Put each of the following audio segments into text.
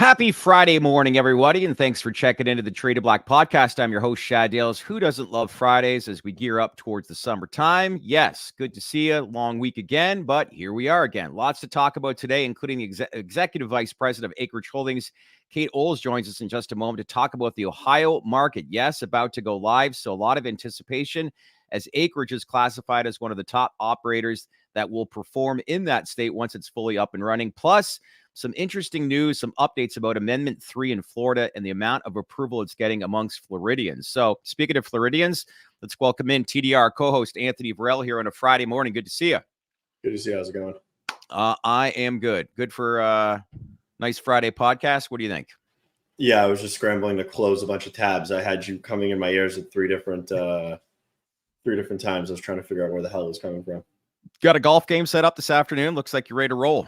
Happy Friday morning, everybody, and thanks for checking into the Trade of Black podcast. I'm your host, Sdales. Who doesn't love Fridays as we gear up towards the summertime? Yes, good to see you. Long week again, but here we are again. Lots to talk about today, including the Executive Vice President of Acreage Holdings, Kate Ols, joins us in just a moment to talk about the Ohio market. Yes, about to go live, so a lot of anticipation as Acreage is classified as one of the top operators that will perform in that state once it's fully up and running. Plus, some interesting news, some updates about Amendment 3 in Florida and the amount of approval it's getting amongst Floridians. So speaking of Floridians, let's welcome in TDR co-host Anthony Varrell here on a Friday morning. Good to see you. Good to see you. How's it going? I am good. Good for a nice Friday podcast. What do you think? Yeah, I was just scrambling to close a bunch of tabs. I had you coming in my ears at three different times. I was trying to figure out where the hell it was coming from. Got a golf game set up this afternoon. Looks like you're ready to roll.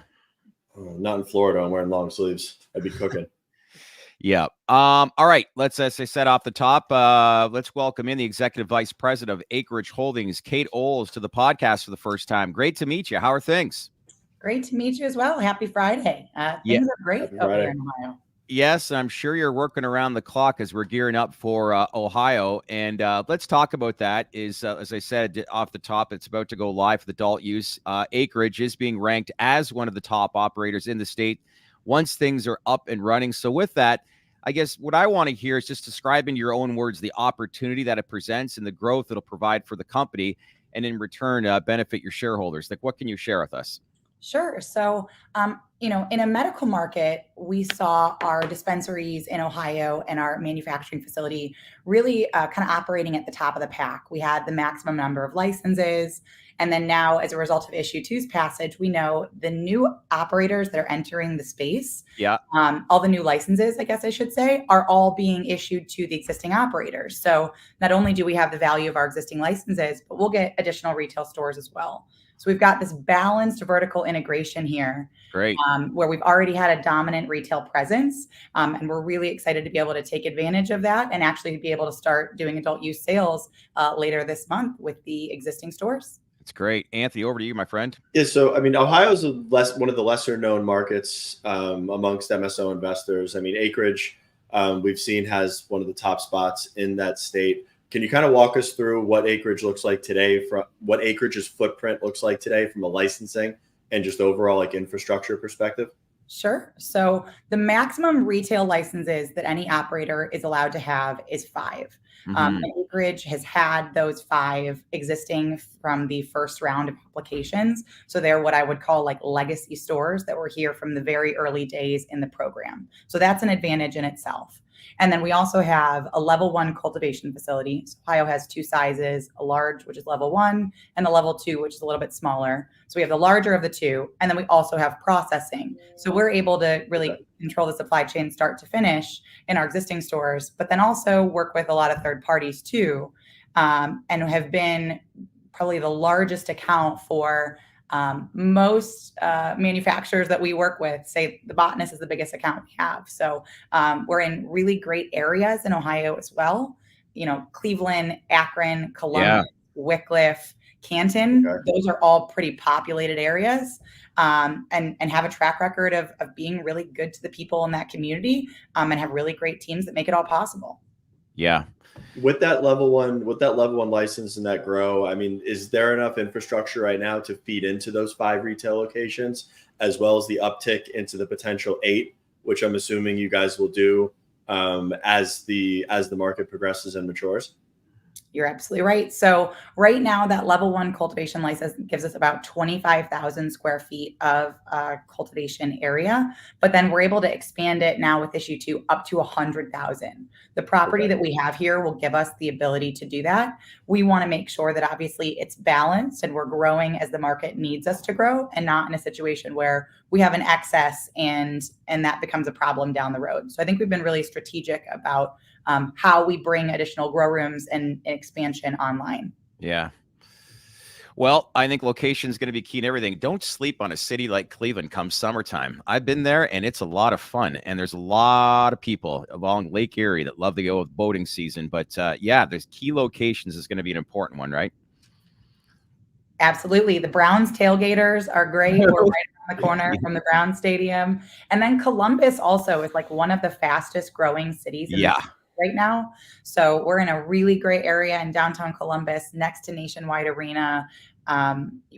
Not in Florida. I'm wearing long sleeves. I'd be cooking. Yeah. All right. Let's, as I said off the top, let's welcome in the Executive Vice President of Acreage Holdings, Kate Ols, to the podcast for the first time. Great to meet you. How are things? Great to meet you as well. Happy Friday. Things are great over here in Ohio. Yes, I'm sure you're working around the clock as we're gearing up for Ohio. And let's talk about that. As I said off the top, it's about to go live for the adult use. Acreage is being ranked as one of the top operators in the state once things are up and running. So with that, I guess what I want to hear is just describe in your own words the opportunity that it presents and the growth it'll provide for the company, and in return, benefit your shareholders. Like, what can you share with us? Sure. So, in a medical market, we saw our dispensaries in Ohio and our manufacturing facility really kind of operating at the top of the pack. We had the maximum number of licenses. And then now, as a result of Issue 2's passage, we know the new operators that are entering the space, all the new licenses, I guess I should say, are all being issued to the existing operators. So not only do we have the value of our existing licenses, but we'll get additional retail stores as well. So we've got this balanced vertical integration here, Great. Where we've already had a dominant retail presence. And we're really excited to be able to take advantage of that and actually be able to start doing adult use sales later this month with the existing stores. It's great. Anthony, over to you, my friend. Yeah, so, Ohio is one of the lesser known markets amongst MSO investors. Acreage, we've seen, has one of the top spots in that state. Can you kind of walk us through what Acreage looks like today, from what Acreage's footprint looks like today from a licensing and just overall infrastructure perspective? Sure. So the maximum retail licenses that any operator is allowed to have is 5. Acreage has had those 5 existing from the first round of applications. So they're what I would call like legacy stores that were here from the very early days in the program. So that's an advantage in itself. And then we also have a level 1 cultivation facility. So Ohio has 2 sizes, a large, which is level 1, and a level 2, which is a little bit smaller. So we have the larger of the 2, and then we also have processing. So we're able to really control the supply chain start to finish in our existing stores, but then also work with a lot of third parties too, and have been probably the largest account for most manufacturers that we work with. Say the Botanist is the biggest account we have. So we're in really great areas in Ohio as well. Cleveland, Akron, Columbus, Wickliffe, Canton. Those are all pretty populated areas, and have a track record of being really good to the people in that community, and have really great teams that make it all possible. Yeah. With that level one license and that grow, is there enough infrastructure right now to feed into those 5 retail locations, as well as the uptick into the potential 8, which I'm assuming you guys will do as the market progresses and matures? You're absolutely right. So right now, that level 1 cultivation license gives us about 25,000 square feet of cultivation area, but then we're able to expand it now with Issue 2 up to 100,000. The property that we have here will give us the ability to do that. We want to make sure that obviously it's balanced and we're growing as the market needs us to grow, and not in a situation where we have an excess and that becomes a problem down the road. So I think we've been really strategic about how we bring additional grow rooms and expansion online. Yeah. Well, I think location is going to be key in everything. Don't sleep on a city like Cleveland come summertime. I've been there and it's a lot of fun. And there's a lot of people along Lake Erie that love to go with boating season. But there's key locations is going to be an important one, right? Absolutely. The Browns tailgaters are great. We're right on the corner from the Brown Stadium. And then Columbus also is like one of the fastest growing cities in the right now. So we're in a really great area in downtown Columbus next to Nationwide Arena.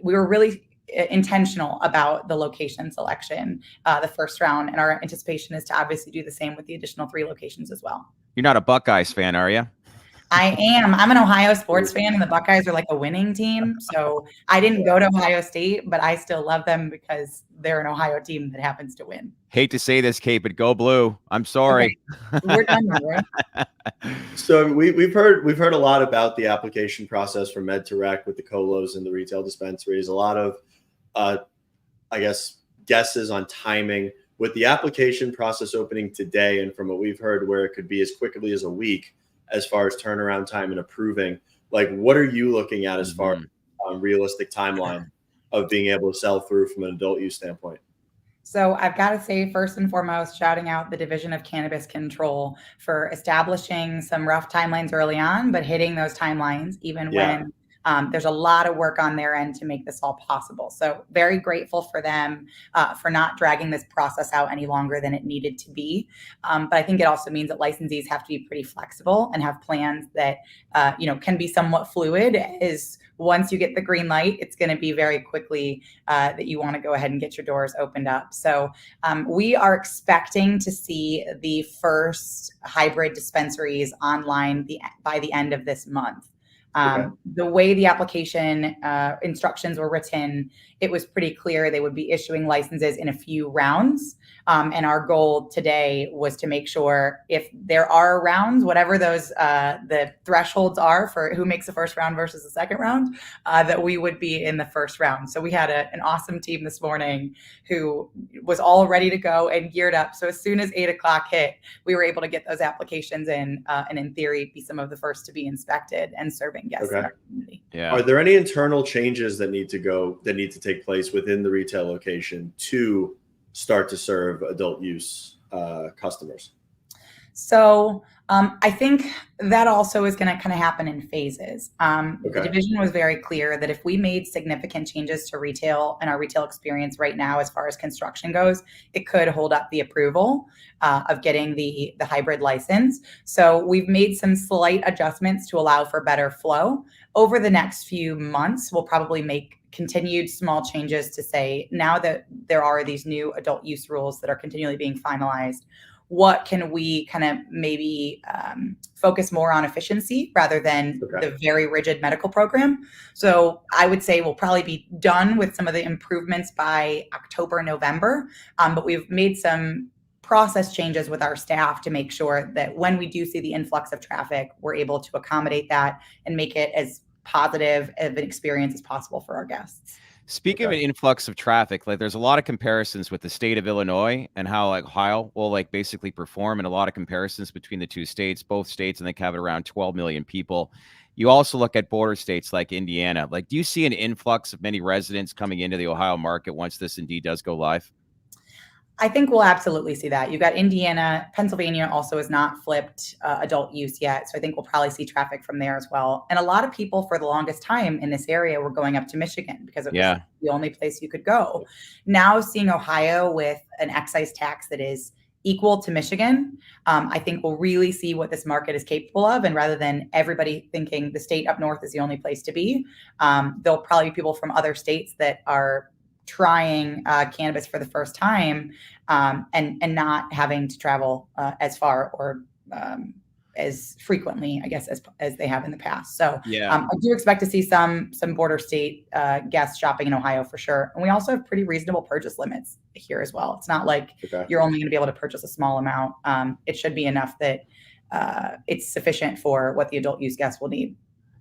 We were really intentional about the location selection, the first round, and our anticipation is to obviously do the same with the additional 3 locations as well. You're not a Buckeyes fan, are you? I am. I'm an Ohio sports fan, and the Buckeyes are like a winning team. So I didn't go to Ohio State, but I still love them because they're an Ohio team that happens to win. Hate to say this, Kate, but go blue. I'm sorry. Okay. We're done now, right? So we've heard a lot about the application process from Med to Rec with the colos and the retail dispensaries. A lot of, I guess, guesses on timing with the application process opening today, and from what we've heard, where it could be as quickly as a week as far as turnaround time and approving. Like, what are you looking at as far as realistic timeline of being able to sell through from an adult use standpoint? So I've got to say, first and foremost, shouting out the Division of Cannabis Control for establishing some rough timelines early on, but hitting those timelines even when there's a lot of work on their end to make this all possible. So very grateful for them for not dragging this process out any longer than it needed to be. But I think it also means that licensees have to be pretty flexible and have plans that can be somewhat fluid. Is once you get the green light, it's going to be very quickly that you want to go ahead and get your doors opened up. So we are expecting to see the first hybrid dispensaries online by the end of this month. The way the application instructions were written, it was pretty clear they would be issuing licenses in a few rounds. And our goal today was to make sure if there are rounds, whatever those the thresholds are for who makes the first round versus the second round, that we would be in the first round. So we had an awesome team this morning who was all ready to go and geared up. So as soon as 8 o'clock hit, we were able to get those applications in and in theory be some of the first to be inspected and serving guests in our community. Are there any internal changes that need to take place within the retail location to start to serve adult use customers? So I think that also is going to kind of happen in phases. The division was very clear that if we made significant changes to retail and our retail experience right now, as far as construction goes, it could hold up the approval of getting the hybrid license. So we've made some slight adjustments to allow for better flow. Over the next few months, we'll probably make continued small changes to say, now that there are these new adult use rules that are continually being finalized, what can we kind of maybe focus more on efficiency rather than the very rigid medical program? So I would say we'll probably be done with some of the improvements by October, November, but we've made some process changes with our staff to make sure that when we do see the influx of traffic, we're able to accommodate that and make it as positive of an experience as possible for our guests. Speaking of an influx of traffic, like there's a lot of comparisons with the state of Illinois and how like Ohio will like basically perform, and a lot of comparisons between the two states. Both states, I think, have around 12 million people. You also look at border states like Indiana. Like, do you see an influx of many residents coming into the Ohio market once this indeed does go live? I think we'll absolutely see that. You've got Indiana, Pennsylvania also has not flipped adult use yet. So I think we'll probably see traffic from there as well. And a lot of people for the longest time in this area were going up to Michigan because it was the only place you could go. Now seeing Ohio with an excise tax that is equal to Michigan, I think we'll really see what this market is capable of. And rather than everybody thinking the state up north is the only place to be, there'll probably be people from other states that are trying cannabis for the first time and not having to travel as far or as frequently, I guess, as they have in the past. So I do expect to see some border state guests shopping in Ohio for sure. And we also have pretty reasonable purchase limits here as well. It's not like you're only going to be able to purchase a small amount. It should be enough that it's sufficient for what the adult use guests will need.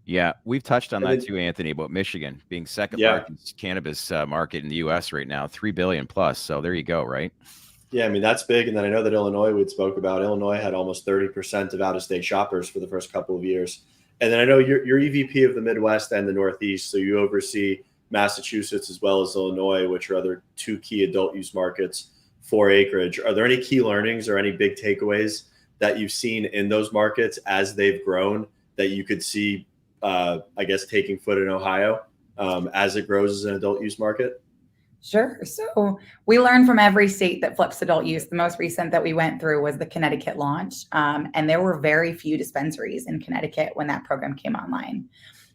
Yeah, we've touched on that too, Anthony, about Michigan being second largest cannabis market in the U.S. right now, 3 billion plus. So there you go, right? Yeah, I mean, that's big. And then I know that Illinois, we spoke about, Illinois had almost 30% of out-of-state shoppers for the first couple of years. And then I know you're EVP of the Midwest and the Northeast, so you oversee Massachusetts as well as Illinois, which are other two key adult use markets for Acreage. Are there any key learnings or any big takeaways that you've seen in those markets as they've grown that you could see I guess, taking foot in Ohio as it grows as an adult use market? Sure. So we learned from every state that flips adult use. The most recent that we went through was the Connecticut launch. And there were very few dispensaries in Connecticut when that program came online.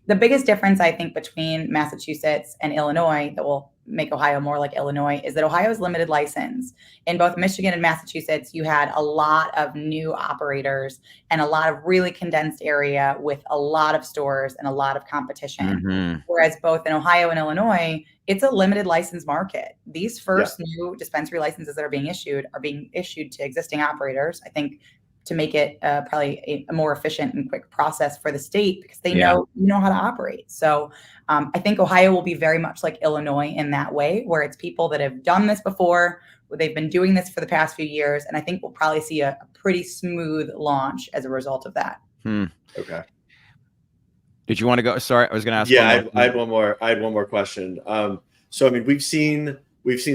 The biggest difference, I think, between Massachusetts and Illinois that will make Ohio more like Illinois is that Ohio's limited license. In both Michigan and Massachusetts, you had a lot of new operators and a lot of really condensed area with a lot of stores and a lot of competition. Mm-hmm. Whereas both in Ohio and Illinois, it's a limited license market. These first new dispensary licenses that are being issued to existing operators. I think to make it probably a more efficient and quick process for the state because they know how to operate. So I think Ohio will be very much like Illinois in that way, where it's people that have done this before. They've been doing this for the past few years, and I think we'll probably see a pretty smooth launch as a result of that. Okay. Did you want to go? Sorry, I was going to ask. Yeah, I had one more question. So I mean, we've seen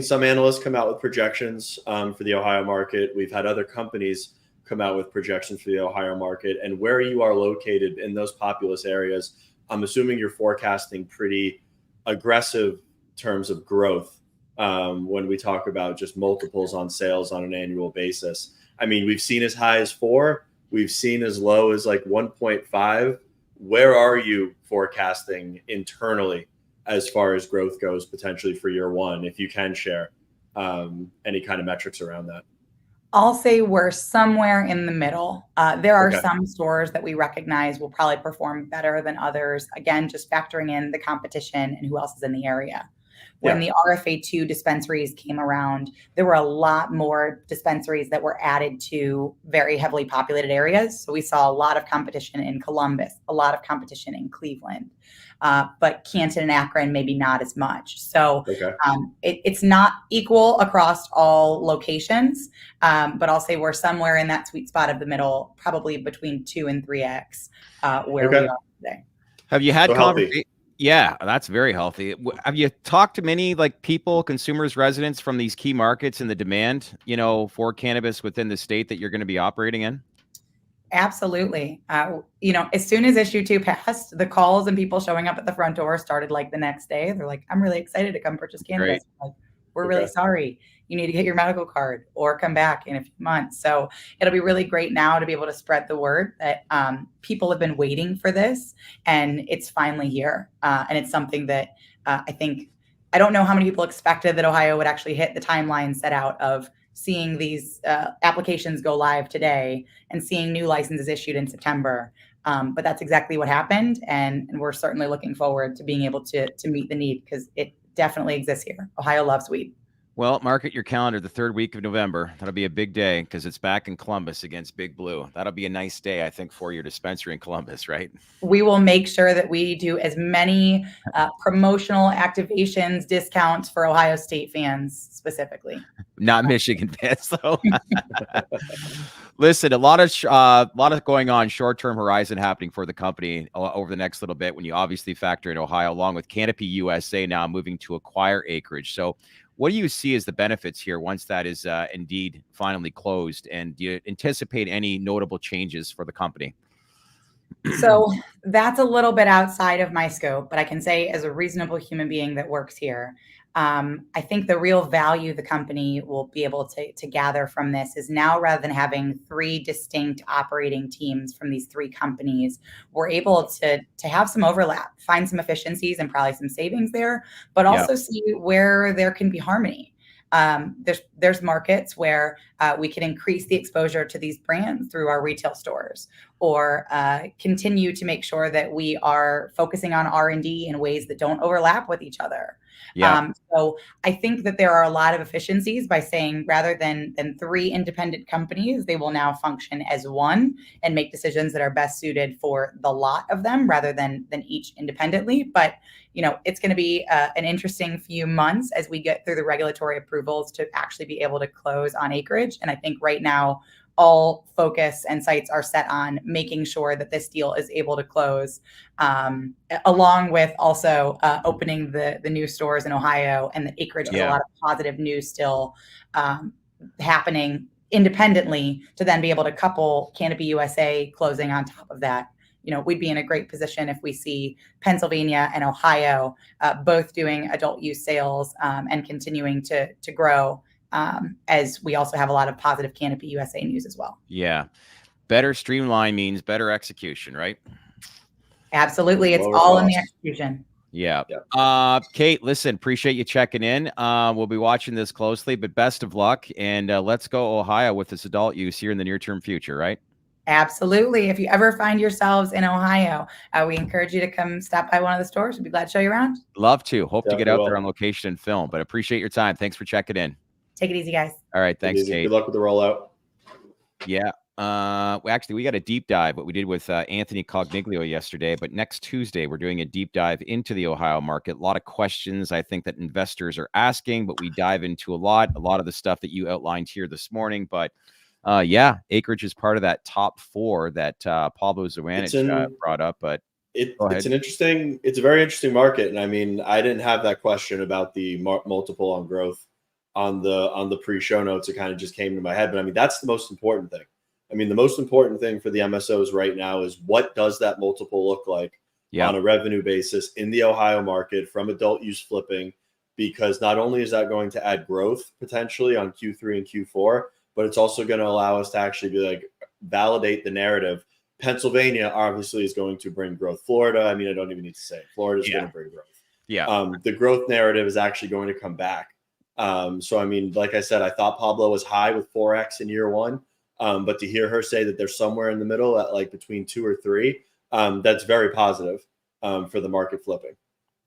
some analysts come out with projections for the Ohio market. We've had other companies come out with projections for the Ohio market, and where you are located in those populous areas, I'm assuming you're forecasting pretty aggressive terms of growth when we talk about just multiples on sales on an annual basis. I mean, we've seen as high as 4, we've seen as low as like 1.5. Where are you forecasting internally as far as growth goes potentially for year one, if you can share any kind of metrics around that? I'll say we're somewhere in the middle. There are some stores that we recognize will probably perform better than others. Again, just factoring in the competition and who else is in the area. When the RFA2 dispensaries came around, there were a lot more dispensaries that were added to very heavily populated areas. So we saw a lot of competition in Columbus, a lot of competition in Cleveland, but Canton and Akron, maybe not as much. So it's not equal across all locations, but I'll say we're somewhere in that sweet spot of the middle, probably between 2 and 3x where we are today. Have you had conversations? Yeah, that's very healthy. Have you talked to many people, consumers, residents from these key markets and the demand, for cannabis within the state that you're going to be operating in? Absolutely. As soon as issue 2 passed, the calls and people showing up at the front door started the next day. They're like, I'm really excited to come purchase cannabis. We're really sorry. You need to get your medical card or come back in a few months. So it'll be really great now to be able to spread the word that people have been waiting for this and it's finally here. And it's something that I don't know how many people expected that Ohio would actually hit the timeline set out of seeing these applications go live today and seeing new licenses issued in September. But that's exactly what happened. And we're certainly looking forward to being able to meet the need because it definitely exists here. Ohio loves weed. Well, mark it your calendar, the 3rd week of November. That'll be a big day because it's back in Columbus against Big Blue. That'll be a nice day, I think, for your dispensary in Columbus, right? We will make sure that we do as many promotional activations, discounts for Ohio State fans specifically. Not Michigan fans, though. Listen, a lot of going on, short-term horizon happening for the company over the next little bit when you obviously factor in Ohio, along with Canopy USA now moving to acquire Acreage. So what do you see as the benefits here once that is indeed finally closed? And do you anticipate any notable changes for the company? So that's a little bit outside of my scope, but I can say as a reasonable human being that works here, I think the real value the company will be able to gather from this is now rather than having 3 distinct operating teams from these 3 companies, we're able to have some overlap, find some efficiencies and probably some savings there, but also see where there can be harmony. There's markets where we can increase the exposure to these brands through our retail stores or continue to make sure that we are focusing on R&D in ways that don't overlap with each other. So I think that there are a lot of efficiencies by saying rather than 3 independent companies, they will now function as one and make decisions that are best suited for the lot of them rather than each independently. But it's going to be an interesting few months as we get through the regulatory approvals to actually be able to close on Acreage. And I think right now, all focus and sights are set on making sure that this deal is able to close, along with also opening the new stores in Ohio, and the Acreage has a lot of positive news still happening independently to then be able to couple Canopy USA closing on top of that we'd be in a great position if we see Pennsylvania and Ohio both doing adult use sales and continuing to grow, as we also have a lot of positive Canopy USA news as well. Yeah. Better streamline means better execution, right? Absolutely. It's all in the execution. Yeah. Kate, listen, appreciate you checking in. We'll be watching this closely, but best of luck. And let's go Ohio with this adult use here in the near-term future, right? Absolutely. If you ever find yourselves in Ohio, we encourage you to come stop by one of the stores. We'd be glad to show you around. Love to. Hope to get out there on location and film, but appreciate your time. Thanks for checking in. Take it easy, guys. All right. Thanks, Kate. Good luck with the rollout. Yeah. Actually, we got a deep dive, what we did with Anthony Cogniglio yesterday, but next Tuesday, we're doing a deep dive into the Ohio market. A lot of questions I think that investors are asking, but we dive into a lot of the stuff that you outlined here this morning. But yeah, Acreage is part of that top 4 that Pablo Zuanich brought up. But it's a very interesting market. And I mean, I didn't have that question about the multiple on growth on the pre-show notes. It kind of just came to my head. But I mean, that's the most important thing. I mean, the most important thing for the MSOs right now is what does that multiple look like on a revenue basis in the Ohio market from adult use flipping? Because not only is that going to add growth potentially on Q3 and Q4, but it's also going to allow us to actually be like validate the narrative. Pennsylvania obviously is going to bring growth. Florida, I mean, I don't even need to say it. Florida is going to bring growth. Yeah. The growth narrative is actually going to come back. So, I mean, like I said, I thought Pablo was high with 4X in year 1. But to hear her say that they're somewhere in the middle at like between 2 or 3, that's very positive for the market flipping.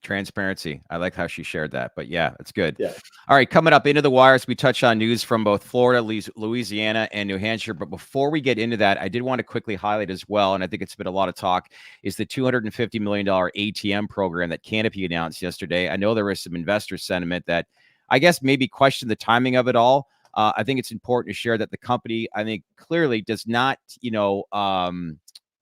Transparency. I like how she shared that, but yeah, it's good. Yeah. All right. Coming up into the wires, we touch on news from both Florida, Louisiana, and New Hampshire. But before we get into that, I did want to quickly highlight as well, and I think it's been a lot of talk, is the $250 million ATM program that Canopy announced yesterday. I know there was some investor sentiment that I guess maybe questioned the timing of it all. I think it's important to share that the company, I think, clearly does not,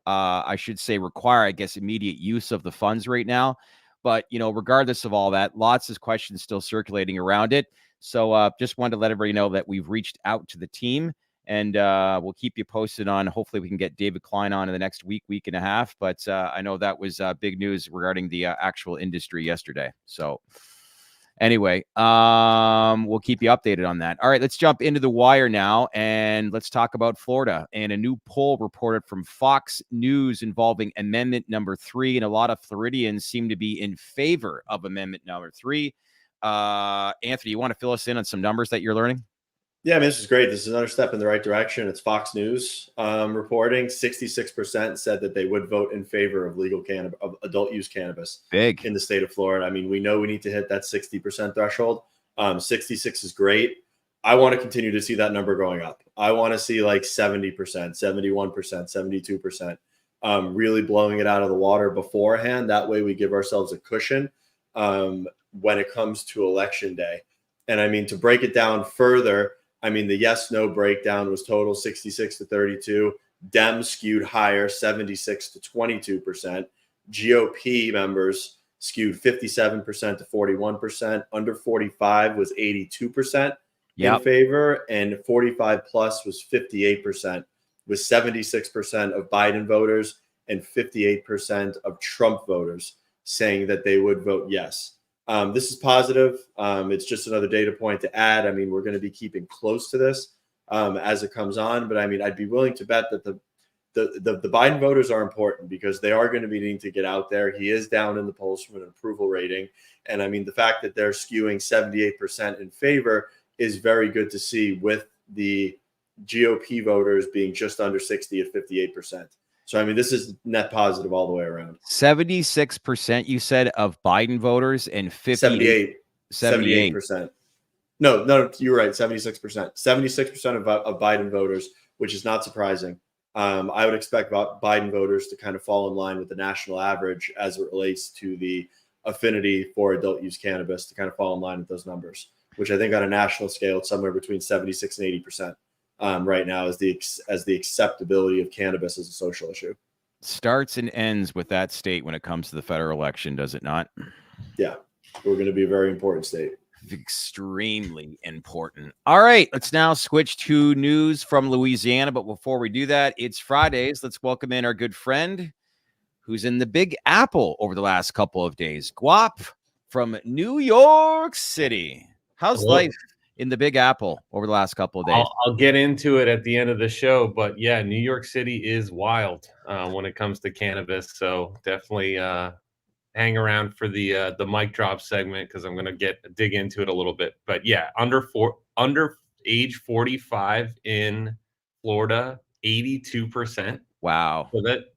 I should say require, I guess, immediate use of the funds right now. But, regardless of all that, lots of questions still circulating around it. So just wanted to let everybody know that we've reached out to the team, and we'll keep you posted on, hopefully we can get David Klein on in the next week and a half. But I know that was big news regarding the actual industry yesterday. So anyway, we'll keep you updated on that. All right, let's jump into the wire now, and let's talk about Florida. And a new poll reported from Fox News involving Amendment number 3, and a lot of Floridians seem to be in favor of Amendment number 3. Anthony, you want to fill us in on some numbers that you're learning? Yeah, I mean, this is great. This is another step in the right direction. It's Fox News reporting. 66% said that they would vote in favor of legal cannabis, of adult use cannabis, big in the state of Florida. I mean, we know we need to hit that 60% threshold. 66 is great. I want to continue to see that number going up. I want to see like 70%, 71%, 72%, really blowing it out of the water beforehand. That way we give ourselves a cushion when it comes to election day. And I mean, to break it down further, I mean, the yes-no breakdown was total 66 to 32. Dems skewed higher, 76 to 22%. GOP members skewed 57% to 41%. Under 45 was 82% in favor, and 45 plus was 58%, with 76% of Biden voters and 58% of Trump voters saying that they would vote yes. This is positive. It's just another data point to add. I mean, we're going to be keeping close to this as it comes on. But I mean, I'd be willing to bet that the Biden voters are important, because they are going to be needing to get out there. He is down in the polls from an approval rating. And I mean, the fact that they're skewing 78% in favor is very good to see, with the GOP voters being just under 60 at 58%. So, I mean, this is net positive all the way around. 76%, you said, of Biden voters, and 78%. No, you're right. 76%. 76% of Biden voters, which is not surprising. I would expect Biden voters to kind of fall in line with the national average as it relates to the affinity for adult use cannabis, to kind of fall in line with those numbers, which I think on a national scale, it's somewhere between 76 and 80%. Right now, as the acceptability of cannabis as a social issue. Starts and ends with that state when it comes to the federal election, does it not? Yeah, we're going to be a very important state. Extremely important. All right, let's now switch to news from Louisiana. But before we do that, it's Fridays. Let's welcome in our good friend, who's in the Big Apple over the last couple of days. Guap from New York City. How's life in the Big Apple over the last couple of days? I'll get into it at the end of the show, but yeah, New York City is wild when it comes to cannabis. So definitely hang around for the mic drop segment because I'm going to dig into it a little bit. But yeah, under age 45 in Florida, 82%. Wow. So that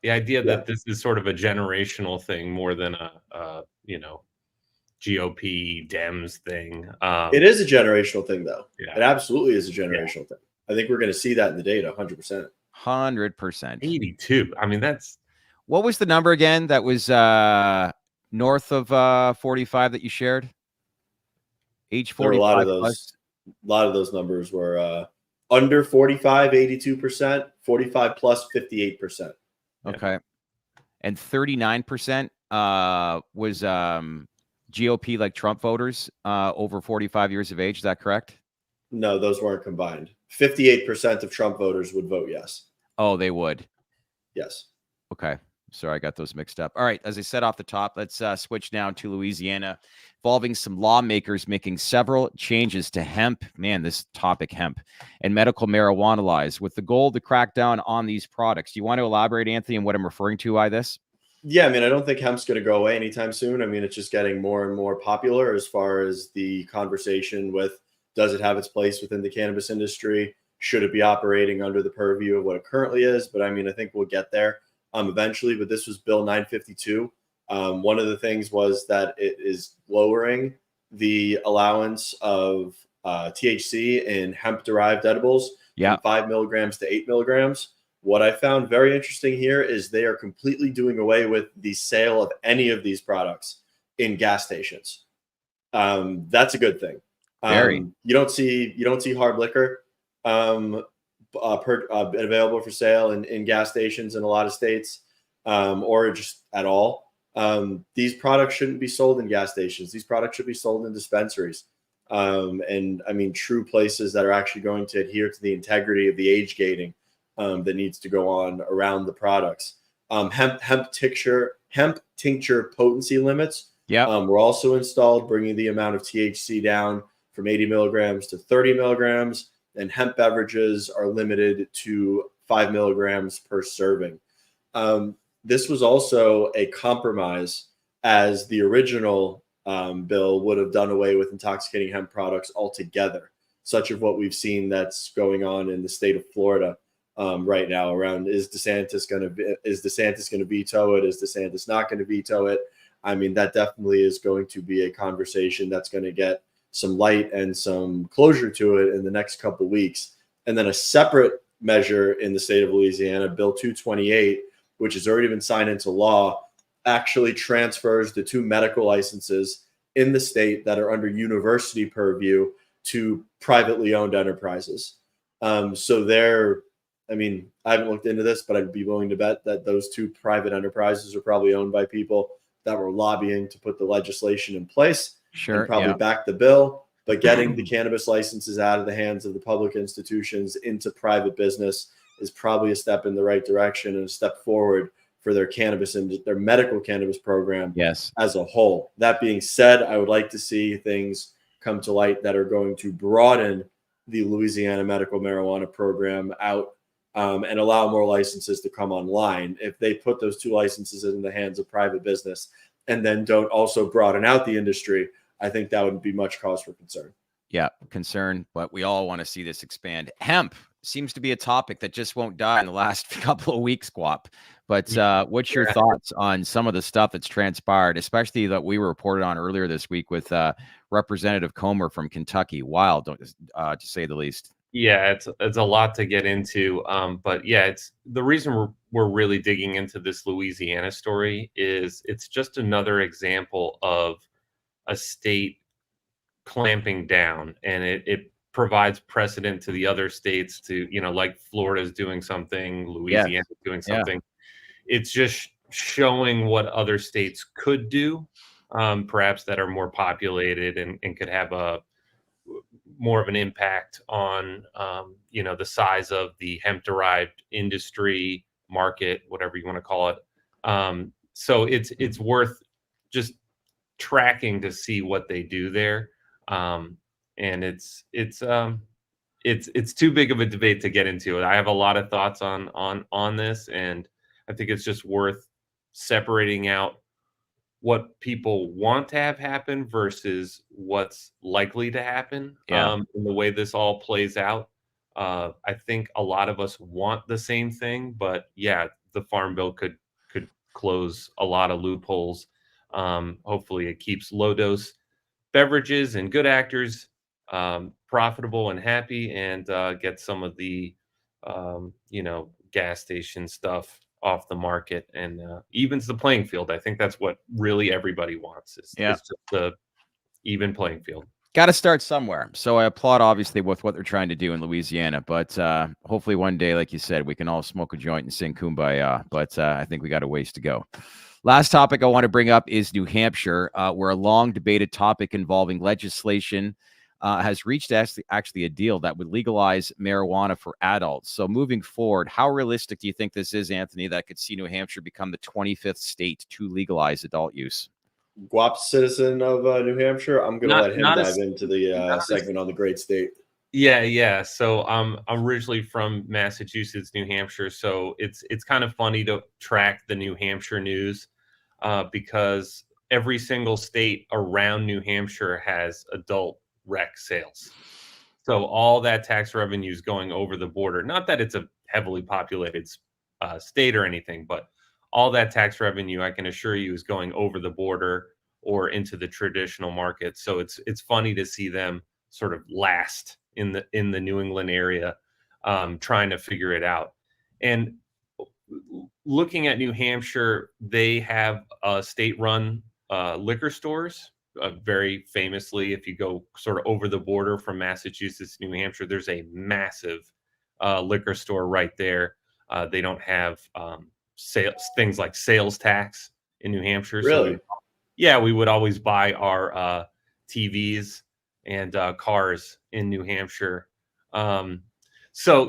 the idea that this is sort of a generational thing more than a GOP Dems thing. It is a generational thing, though. Yeah. It absolutely is a generational thing. I think we're going to see that in the data, 100%. 100%. 82. I mean, that's... What was the number again that was north of 45 that you shared? Age 45 a lot of those numbers were under 45, 82%, 45 plus 58%. Okay. And 39% was GOP, like Trump voters over 45 years of age. Is that correct? No, those weren't combined. 58% of Trump voters would vote yes. Oh, they would. Yes. Okay. Sorry, I got those mixed up. All right. As I said off the top, let's switch now to Louisiana, involving some lawmakers making several changes to hemp. Man, this topic, hemp, and medical marijuana laws with the goal to crack down on these products. Do you want to elaborate, Anthony, on what I'm referring to by this? Yeah, I mean, I don't think hemp's going to go away anytime soon. I mean, it's just getting more and more popular as far as the conversation with, does it have its place within the cannabis industry? Should it be operating under the purview of what it currently is? But I mean, I think we'll get there eventually. But this was Bill 952. One of the things was that it is lowering the allowance of THC in hemp-derived edibles from 5 milligrams to 8 milligrams. What I found very interesting here is they are completely doing away with the sale of any of these products in gas stations. That's a good thing. You don't see hard liquor available for sale in gas stations in a lot of states, or just at all. These products shouldn't be sold in gas stations. These products should be sold in dispensaries. And I mean, true places that are actually going to adhere to the integrity of the age gating that needs to go on around the products. Hemp tincture potency limits were also installed, bringing the amount of THC down from 80 milligrams to 30 milligrams, and hemp beverages are limited to 5 milligrams per serving. This was also a compromise, as the original bill would have done away with intoxicating hemp products altogether, such of what we've seen that's going on in the state of Florida right now around, is DeSantis going to veto it? Is DeSantis not going to veto it? I mean, that definitely is going to be a conversation that's going to get some light and some closure to it in the next couple of weeks. And then a separate measure in the state of Louisiana, Bill 228, which has already been signed into law, actually transfers the 2 medical licenses in the state that are under university purview to privately owned enterprises. I mean, I haven't looked into this, but I'd be willing to bet that those 2 private enterprises are probably owned by people that were lobbying to put the legislation in place. Sure. Probably back the bill, but getting the cannabis licenses out of the hands of the public institutions into private business is probably a step in the right direction and a step forward for their cannabis and their medical cannabis program as a whole. That being said, I would like to see things come to light that are going to broaden the Louisiana medical marijuana program out and allow more licenses to come online. If they put those 2 licenses in the hands of private business and then don't also broaden out the industry, I think that would be much cause for concern. Yeah, concern, but we all want to see this expand. Hemp seems to be a topic that just won't die in the last couple of weeks, Guap. But what's your thoughts on some of the stuff that's transpired, especially that we were reported on earlier this week with Representative Comer from Kentucky? Wild, to say the least. Yeah, it's a lot to get into. But yeah, it's the reason we're really digging into this Louisiana story is it's just another example of a state clamping down, and it provides precedent to the other states to, like Florida's doing something, Louisiana's doing something. It's just showing what other states could do, perhaps that are more populated and could have more of an impact on, the size of the hemp-derived industry, market, whatever you want to call it. So it's worth just tracking to see what they do there. And it's too big of a debate to get into. I have a lot of thoughts on this, and I think it's just worth separating out what people want to have happen versus what's likely to happen. Yeah. In the way this all plays out. I think a lot of us want the same thing, but yeah, the Farm Bill could close a lot of loopholes. Hopefully, it keeps low dose beverages and good actors profitable and happy, and get some of the gas station stuff off the market, and evens the playing field. I think that's what really everybody wants is just the even playing field. Got to start somewhere. So I applaud, obviously, with what they're trying to do in Louisiana. But hopefully one day, like you said, we can all smoke a joint and sing Kumbaya. But I think we got a ways to go. Last topic I want to bring up is New Hampshire, where a long debated topic involving legislation has reached actually a deal that would legalize marijuana for adults. So moving forward, how realistic do you think this is, Anthony, that could see New Hampshire become the 25th state to legalize adult use? Guap, citizen of New Hampshire. I'm going to let him dive into the segment on the great state. Yeah. So I'm originally from Massachusetts, New Hampshire. So it's kind of funny to track the New Hampshire news because every single state around New Hampshire has adult rec sales. So all that tax revenue is going over the border. Not that it's a heavily populated state or anything, but all that tax revenue, I can assure you, is going over the border or into the traditional market. So it's funny to see them sort of last in the New England area, trying to figure it out. And looking at New Hampshire, they have state-run liquor stores. Very famously, if you go sort of over the border from Massachusetts to New Hampshire, there's a massive liquor store right there. They don't have things like sales tax in New Hampshire. Really? So we would always buy our TVs and cars in New Hampshire. So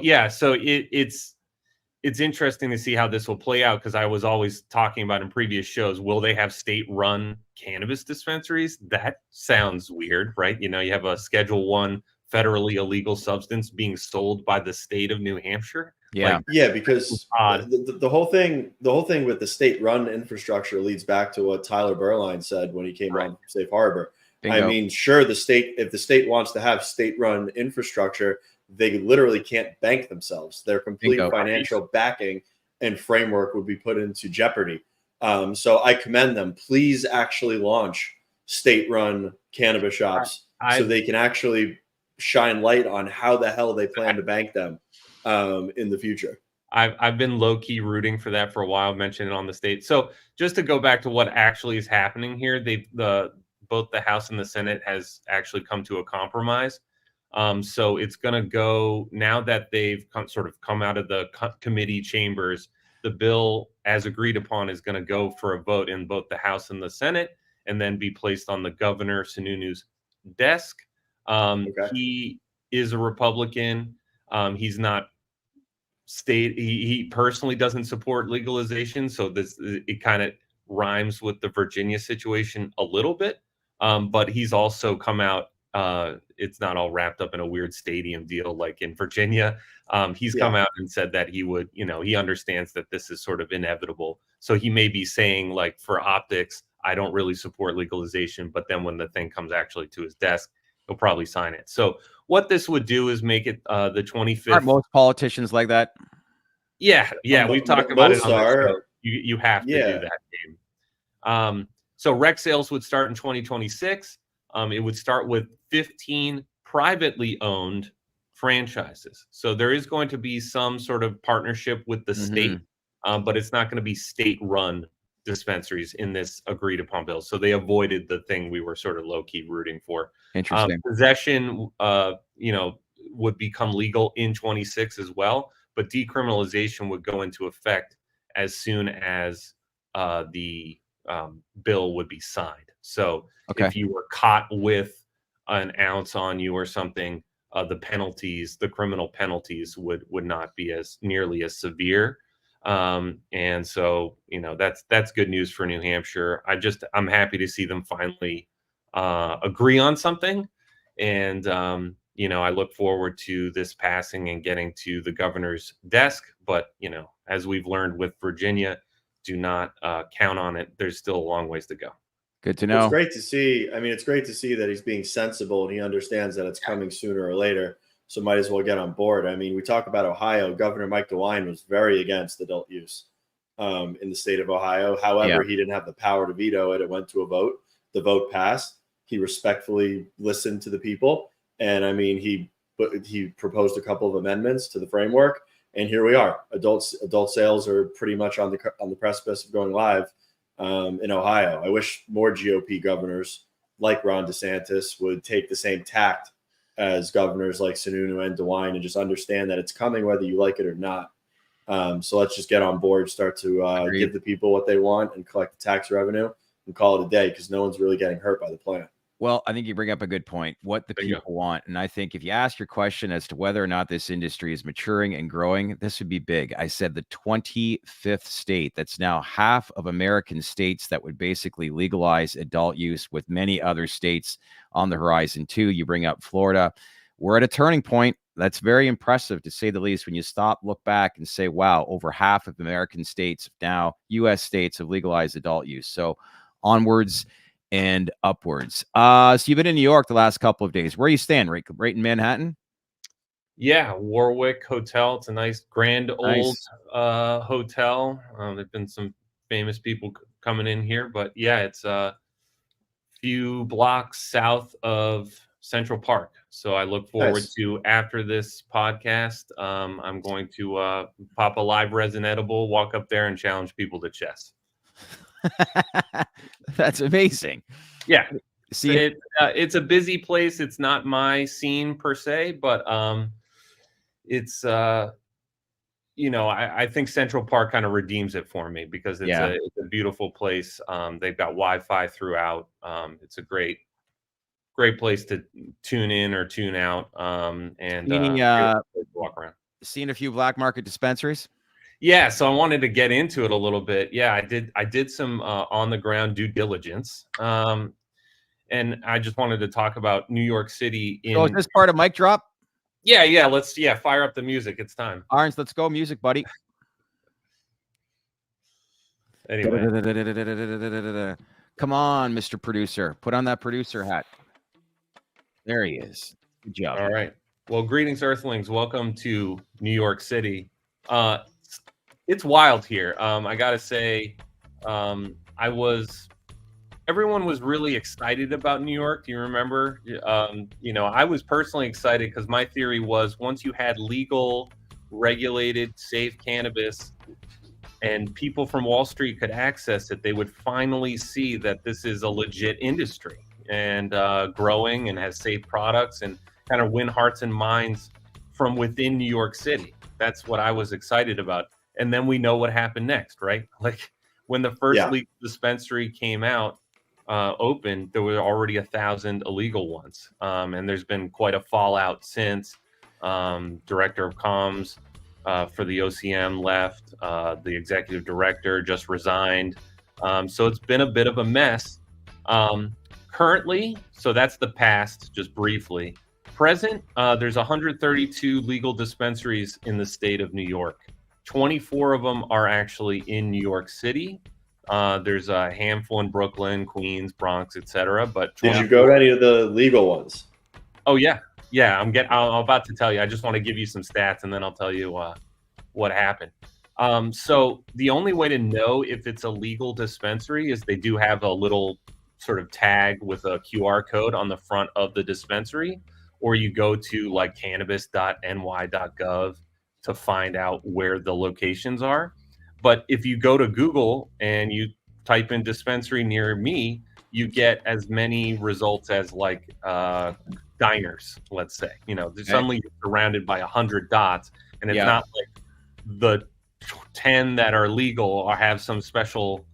it's interesting to see how this will play out, because I was always talking about in previous shows, will they have state-run cannabis dispensaries? That sounds weird, right? You have a Schedule 1 federally illegal substance being sold by the state of New Hampshire. Yeah. Because the whole thing with the state-run infrastructure leads back to what Tyler Burline said when he came on Safe Harbor. Bingo. I mean, sure, if the state wants to have state-run infrastructure, they literally can't bank themselves. Their complete financial backing and framework would be put into jeopardy. So I commend them. Please actually launch state-run cannabis shops so they can actually shine light on how the hell they plan to bank them in the future. I've been low-key rooting for that for a while, mentioned it on the state. So just to go back to what actually is happening here, both the House and the Senate has actually come to a compromise. So it's going to go, now that they've come out of the committee chambers, the bill, as agreed upon, is going to go for a vote in both the House and the Senate, and then be placed on the Governor Sununu's desk. He is a Republican. He's not he personally doesn't support legalization. So it kind of rhymes with the Virginia situation a little bit. But he's also come out. It's not all wrapped up in a weird stadium deal like in Virginia. He's come out and said that he would, he understands that this is sort of inevitable. So he may be saying, like, for optics, I don't really support legalization, but then when the thing comes actually to his desk, he'll probably sign it. So what this would do is make it the 25th. Aren't most politicians like that? Yeah. We've talked about it on the show. You have to do that game. So rec sales would start in 2026. It would start with 15 privately owned franchises. So there is going to be some sort of partnership with the state, but it's not going to be state-run dispensaries in this agreed upon bill. So they avoided the thing we were sort of low-key rooting for. Interesting. Possession, would become legal in 26 as well, but decriminalization would go into effect as soon as the bill would be signed. So if you were caught with an ounce on you or something, the criminal penalties would not be as nearly as severe. And so, that's good news for New Hampshire. I'm happy to see them finally agree on something. And, I look forward to this passing and getting to the governor's desk. But, as we've learned with Virginia, do not count on it. There's still a long ways to go. Good to Well, know. it's great to see. I mean, it's great to see that he's being sensible and he understands that it's coming sooner or later. So might as well get on board. I mean, we talk about Ohio. Governor Mike DeWine was very against adult use in the state of Ohio. However, he didn't have the power to veto it. It went to a vote. The vote passed. He respectfully listened to the people. And I mean, he proposed a couple of amendments to the framework. And here we are. Adult sales are pretty much on the precipice of going live in Ohio. I wish more GOP governors like Ron DeSantis would take the same tact as governors like Sununu and DeWine and just understand that it's coming whether you like it or not. So let's just get on board, start to give the people what they want and collect the tax revenue and call it a day, because no one's really getting hurt by the plan. Well, I think you bring up a good point, what the people want. And I think if you ask your question as to whether or not this industry is maturing and growing, this would be big. I said the 25th state, that's now half of American states that would basically legalize adult use, with many other states on the horizon too. You bring up Florida. We're at a turning point. That's very impressive, to say the least, when you stop, look back and say, wow, over half of American states now, U.S. states, have legalized adult use. So onwards and upwards. So you've been in New York the last couple of days. Where are you staying? Right in Manhattan? Yeah, Warwick Hotel. It's a nice, grand old hotel. There've been some famous people coming in here, but yeah, it's a few blocks south of Central Park. So I look forward to, after this podcast, I'm going to pop a live resin edible, walk up there and challenge people to chess. That's amazing. Yeah. See, it's a busy place. It's not my scene per se, but it's I think Central Park kind of redeems it for me, because it's a beautiful place. They've got Wi-Fi throughout. It's a great place to tune in or tune out. And walk around. Seen a few black market dispensaries. Yeah, so I wanted to get into it a little bit. Yeah, I did some on the ground due diligence, and I just wanted to talk about New York City. So is this part of Mic Drop? Yeah. Let's fire up the music. It's time. Arns, let's go, music, buddy. Anyway, come on, Mr. Producer, put on that producer hat. There he is. Good job. All right. Well, greetings, Earthlings. Welcome to New York City. It's wild here. I gotta say, everyone was really excited about New York. Do you remember? I was personally excited because my theory was, once you had legal, regulated, safe cannabis and people from Wall Street could access it, they would finally see that this is a legit industry and growing and has safe products, and kind of win hearts and minds from within New York City. That's what I was excited about. And then we know what happened next, right? Like when the first legal dispensary came out, open, there were already 1,000 illegal ones. And there's been quite a fallout since. Director of comms for the OCM left. The executive director just resigned. So it's been a bit of a mess. Currently, so that's the past, just briefly. Present, there's 132 legal dispensaries in the state of New York. 24 of them are actually in New York City. There's a handful in Brooklyn, Queens, Bronx, etc. But did you go to any of the legal ones? Oh yeah. I'm about to tell you. I just want to give you some stats, and then I'll tell you what happened. So the only way to know if it's a legal dispensary is they do have a little sort of tag with a QR code on the front of the dispensary, or you go to like cannabis.ny.gov to find out where the locations are. But if you go to Google and you type in dispensary near me, you get as many results as like diners, let's say. Suddenly you're surrounded by 100 dots, and it's not like the 10 that are legal or have some special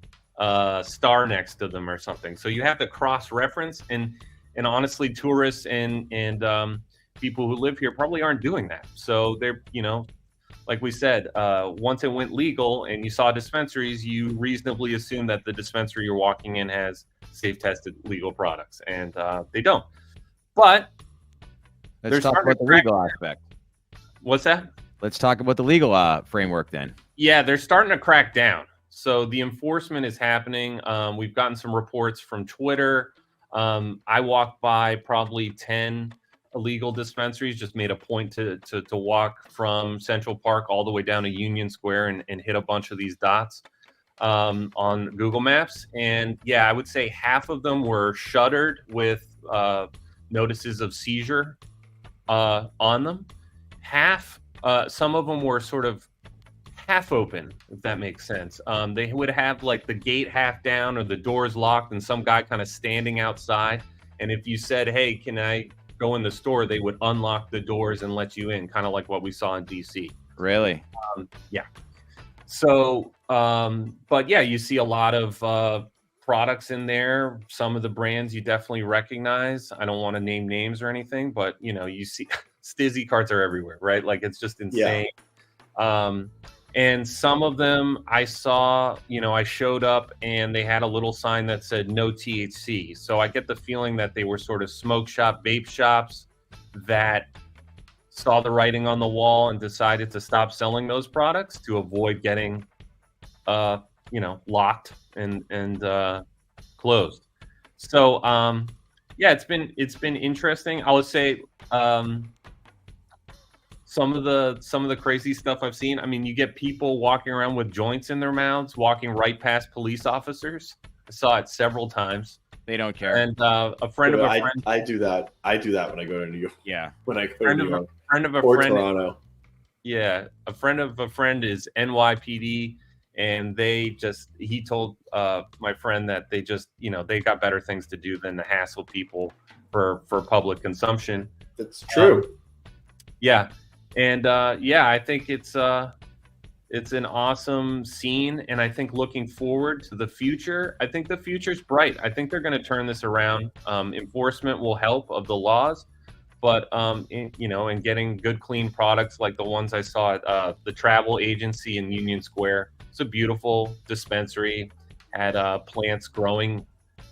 star next to them or something. So you have to cross-reference, and honestly, tourists and people who live here probably aren't doing that. So they're, like we said, once it went legal and you saw dispensaries, you reasonably assume that the dispensary you're walking in has safe tested legal products, and they don't. But let's talk about the legal aspect. What's that? Let's talk about the legal framework then. Yeah, they're starting to crack down. So the enforcement is happening. We've gotten some reports from Twitter. I walked by probably 10 illegal dispensaries, just made a point to walk from Central Park all the way down to Union Square and hit a bunch of these dots on Google Maps. And yeah, I would say half of them were shuttered with notices of seizure on them. Some of them were sort of half open, if that makes sense. They would have like the gate half down or the doors locked and some guy kind of standing outside. And if you said, hey, can I go in the store, they would unlock the doors and let you in, kind of like what we saw in DC. Really? Yeah. So, but yeah, you see a lot of products in there. Some of the brands you definitely recognize. I don't want to name names or anything, but you see Stizzy carts are everywhere, right? Like it's just insane. Yeah. And some of them I saw, I showed up and they had a little sign that said no THC. So I get the feeling that they were sort of smoke shop, vape shops that saw the writing on the wall and decided to stop selling those products to avoid getting, locked and closed. So, yeah, it's been interesting. I would say, some of the crazy stuff I've seen. I mean, you get people walking around with joints in their mouths, walking right past police officers. I saw it several times. They don't care. And a friend of a friend. I do that. I do that when I go to New York. Yeah. When I go to New York. Friend of a or friend. Toronto. Yeah, a friend of a friend is NYPD, and he told my friend that they just they got better things to do than to hassle people for public consumption. That's true. Yeah. And I think it's an awesome scene, and I think looking forward to the future, I think the future's bright. I think they're going to turn this around. Enforcement will help of the laws, but in getting good, clean products like the ones I saw at the travel agency in Union Square. It's a beautiful dispensary, had plants growing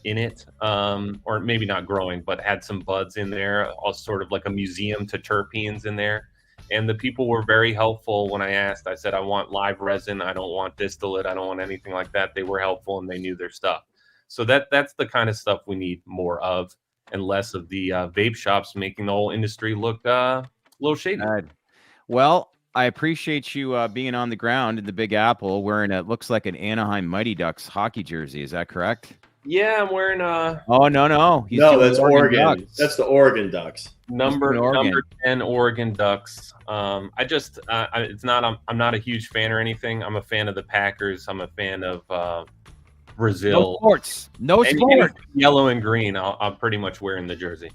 in it, or maybe not growing, but had some buds in there, all sort of like a museum to terpenes in there. And the people were very helpful when I asked. I said, I want live resin. I don't want distillate. I don't want anything like that. They were helpful and they knew their stuff. So that's the kind of stuff we need more of and less of the vape shops making the whole industry look a little shady. Well, I appreciate you being on the ground in the Big Apple wearing it looks like an Anaheim Mighty Ducks hockey jersey. Is that correct? Yeah, I'm wearing Oh, no. No, that's Oregon. Ducks. That's the Oregon Ducks. Number 10 Oregon Ducks. I'm not a huge fan or anything. I'm a fan of the Packers. I'm a fan of Brazil. No sports. Yellow and green. I'm pretty much wearing the jersey.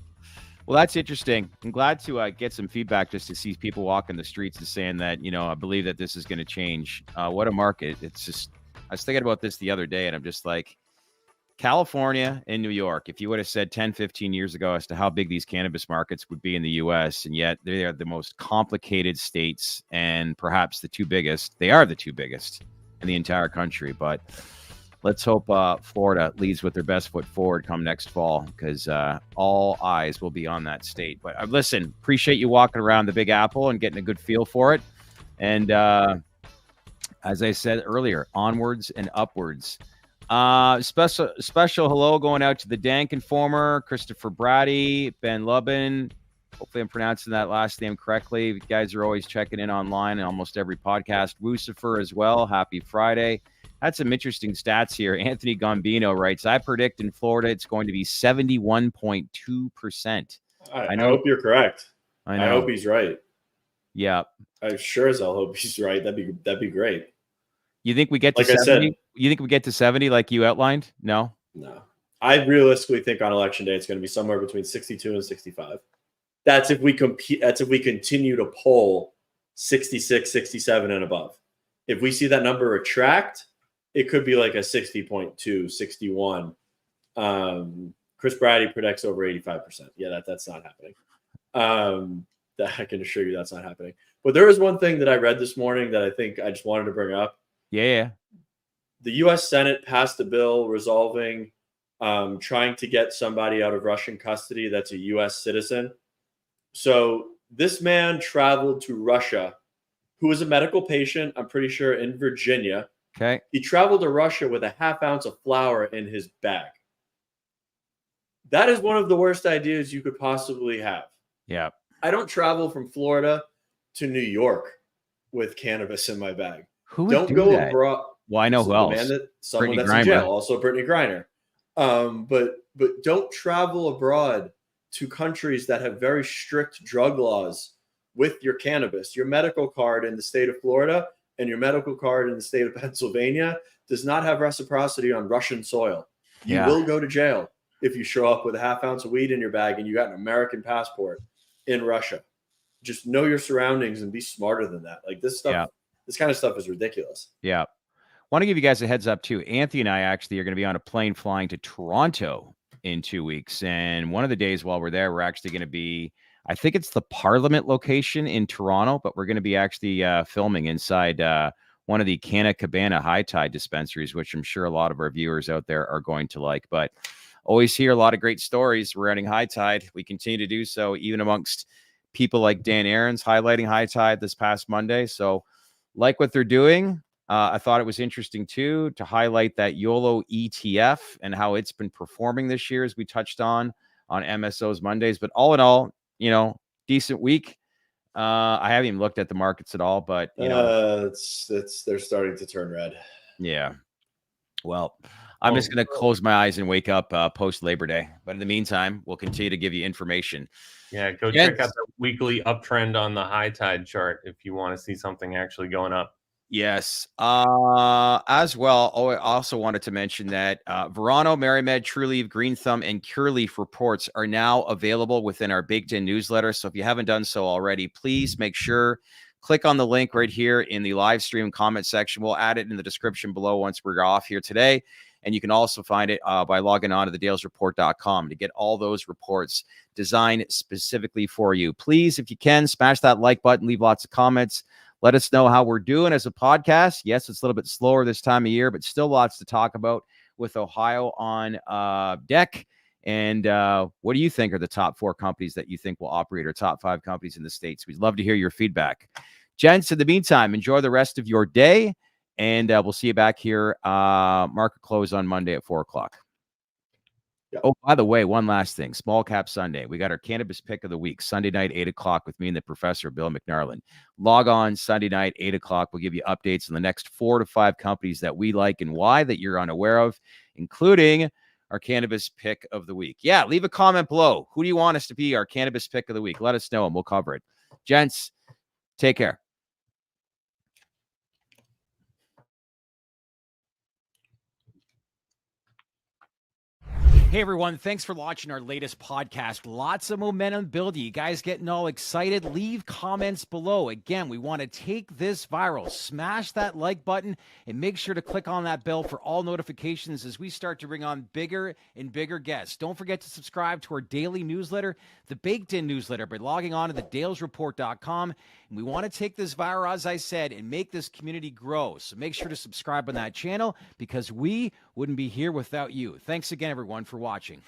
Well, that's interesting. I'm glad to get some feedback just to see people walking the streets and saying that, I believe that this is going to change. What a market. It's just, I was thinking about this the other day and I'm just like, California and New York, if you would have said 10, 15 years ago as to how big these cannabis markets would be in the U.S., and yet they are the most complicated states and perhaps the two biggest. They are the two biggest in the entire country. But let's hope Florida leads with their best foot forward come next fall, because all eyes will be on that state. But listen, appreciate you walking around the Big Apple and getting a good feel for it. And as I said earlier, onwards and upwards. Special hello going out to the Dank Informer, Christopher Brady, Ben Lubin. Hopefully I'm pronouncing that last name correctly. You guys are always checking in online in almost every podcast. Lucifer as well. Happy Friday. Had some interesting stats here. Anthony Gambino writes, I predict in Florida it's going to be 71.2%. I hope you're correct. I know. I hope he's right. Yeah. I sure as hell hope he's right. That'd be great. You think we get to 70? You think we get to 70 like you outlined? No. I realistically think on election day it's going to be somewhere between 62 and 65. That's if we compete. That's if we continue to poll 66, 67 and above. If we see that number retract, it could be like a 60.2, 61. Chris Brady predicts over 85%. Yeah, that's not happening. I can assure you that's not happening. But there is one thing that I read this morning that I think I just wanted to bring up. Yeah. The U.S. Senate passed a bill resolving trying to get somebody out of Russian custody that's a U.S. citizen. So this man traveled to Russia, who was a medical patient, I'm pretty sure, in Virginia. Okay. He traveled to Russia with a half ounce of flour in his bag. That is one of the worst ideas you could possibly have. Yeah. I don't travel from Florida to New York with cannabis in my bag. Who would Don't do go that? abroad. Well, I know who else. Someone Brittany that's Griner. in jail. Also, Brittany Griner. But don't travel abroad to countries that have very strict drug laws with your cannabis. Your medical card in the state of Florida and your medical card in the state of Pennsylvania does not have reciprocity on Russian soil. You will go to jail if you show up with a half ounce of weed in your bag and you got an American passport in Russia. Just know your surroundings and be smarter than that. Like this stuff, this kind of stuff is ridiculous. Yeah. Want to give you guys a heads up too. Anthony and I actually are going to be on a plane flying to Toronto in 2 weeks. And one of the days while we're there, we're actually going to be, I think it's the Parliament location in Toronto, but we're going to be actually filming inside one of the Canna Cabana High Tide dispensaries, which I'm sure a lot of our viewers out there are going to like. But always hear a lot of great stories regarding High Tide. We continue to do so, even amongst people like Dan Aarons highlighting High Tide this past Monday. So like what they're doing. I thought it was interesting, too, to highlight that YOLO ETF and how it's been performing this year, as we touched on MSO's Mondays. But all in all, decent week. I haven't even looked at the markets at all, but, they're starting to turn red. Yeah. Well, I'm just going to close my eyes and wake up post Labor Day. But in the meantime, we'll continue to give you information. Yeah, go check out the weekly uptrend on the High Tide chart if you want to see something actually going up. Yes. As well, I also wanted to mention that Verano, MariMed, TrueLeaf, Green Thumb, and CureLeaf reports are now available within our Baked In newsletter. So if you haven't done so already, please make sure, click on the link right here in the live stream comment section. We'll add it in the description below once we're off here today. And you can also find it by logging on to thedalesreport.com to get all those reports designed specifically for you. Please, if you can, smash that like button, leave lots of comments. Let us know how we're doing as a podcast. Yes, it's a little bit slower this time of year, but still lots to talk about with Ohio on deck. And what do you think are the top 4 companies that you think will operate, or top 5 companies in the States? We'd love to hear your feedback. Gents, in the meantime, enjoy the rest of your day, and we'll see you back here market close on Monday at 4 o'clock. Yep. Oh, by the way, one last thing. Small Cap Sunday. We got our cannabis pick of the week, Sunday night, 8 o'clock with me and the professor, Bill McNarland. Log on Sunday night, 8 o'clock. We'll give you updates on the next 4 to 5 companies that we like and why that you're unaware of, including our cannabis pick of the week. Yeah, leave a comment below. Who do you want us to be our cannabis pick of the week? Let us know and we'll cover it. Gents, take care. Hey, everyone. Thanks for watching our latest podcast. Lots of momentum building. You guys getting all excited? Leave comments below. Again, we want to take this viral. Smash that like button and make sure to click on that bell for all notifications as we start to bring on bigger and bigger guests. Don't forget to subscribe to our daily newsletter, the Baked In newsletter, by logging on to thedalesreport.com. And we want to take this viral, as I said, and make this community grow. So make sure to subscribe on that channel, because we wouldn't be here without you. Thanks again, everyone, for watching.